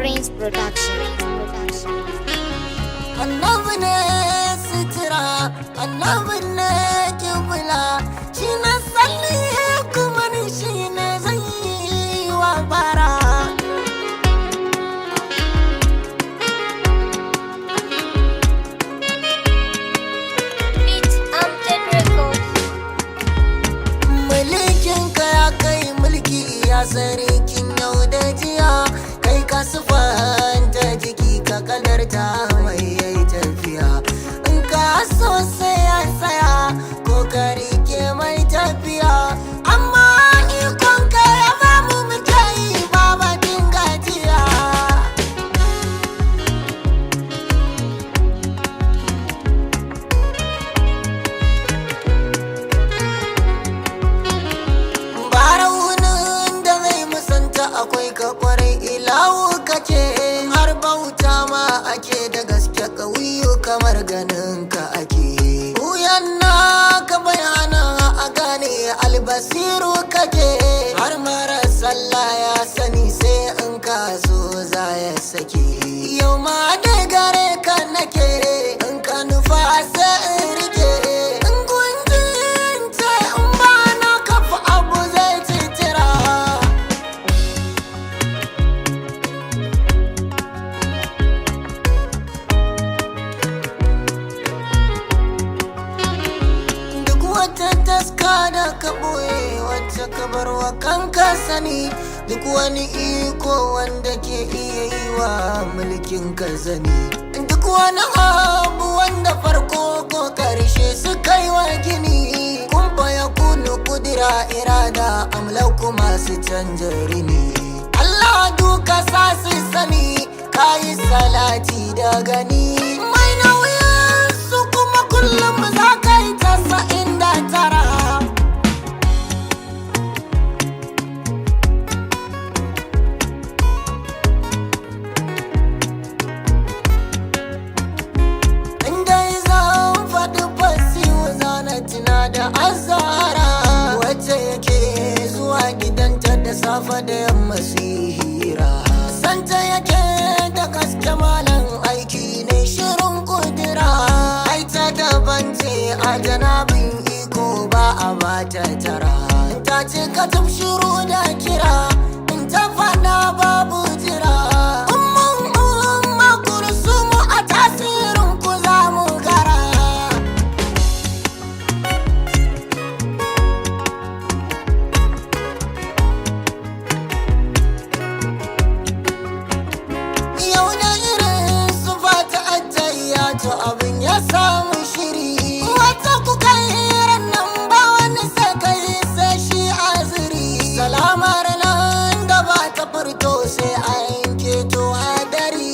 Prince Production. Annabi ne sitira, annabi ne kibla, shi na salli kuma ni shi ne zai yi wa bara. Mulkin ka ya kai mulki ya sarkin yau da jiya, kai ka sufanta jiki ka kadarta mai yayi tafiya. In ka so sai ya tsaya ko ka rike mai tafiya, amma ikon ka ya bamu muke yi ba batun gajiya. Baraunin da zai musanta akwai ka kwarai ilahu kake, har bauta ma ake da gaske ƙauyu kamar ganin ka ake. Wuyan naka bayana a gane albasiru kake, har mara sallah ya sani sai in ka so za ya sake. Yau ma da gare ka nake, in ka nufa sai in rike, in gunjin ce in ba na kafa abu zai citira. Duk wata taska da ka ɓoye wacce ka bar wa kanka sani, duk wani iko wanda ke iya yi wa mulkin ka zani, duk wani abu wanda farko ko karshe suka yi wa gini, kun ya kunu kudura irada amlaku masu canja rini. Allah duka sa su sani kayi salati da gani, mai nauyin su kuma kullum za ka yi 99. Indai zan faɗi fasiwa zana tuna da azara, wacce yake zuwa gidanta da safe da yamma su yi hira. Santa yake da gaske malam aiki ne shirin kudura, ai ta daban ce a janabin iko ba a bata tara. Ta ce ka shiru da kira, in ta faɗa babu jira. Umma kursumu a tasirin ku za mu gara. Yau da irin su fata ajayya to abin ya samu shiri. Wata kuka yi nan ba wani sakai sai shi aziri. Salamar nan da ba ta furto sai a yanke to hadari.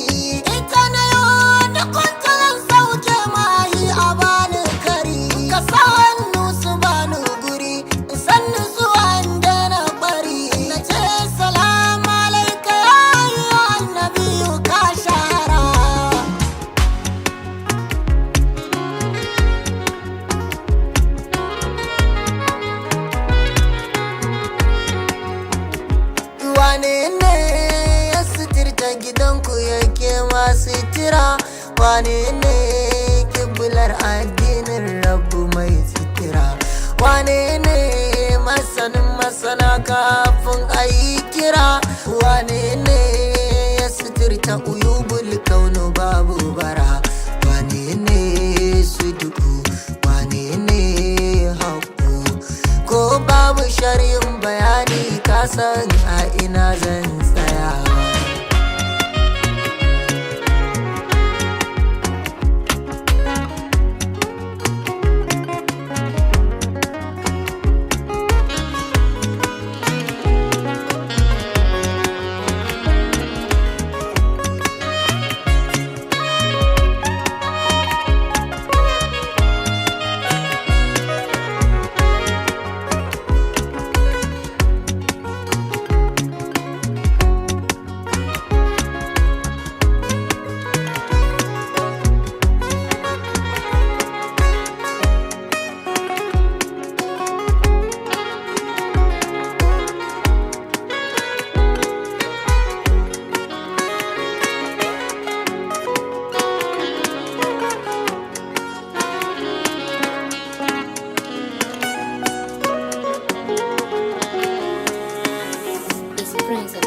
Ita na yau da kwantaran sauke mahi a bani kari. Ka sa hannu su bani guri, sannu zuwa da na bari. Na ce salamu alaika ya yi annabiyu ka shahara. Wane ne ya suturta gidanku yake masu tira? Wane ne kiblar addinin rabu mai sutura? Wane ne masanin masana kafin a yi kira? Wane ne ya suturta uyubul kaunu babu bara? Wane ne su duku? Wane ne haƙu? Ko babu shari'in bayani ka san a ina zan tsaya. Prince.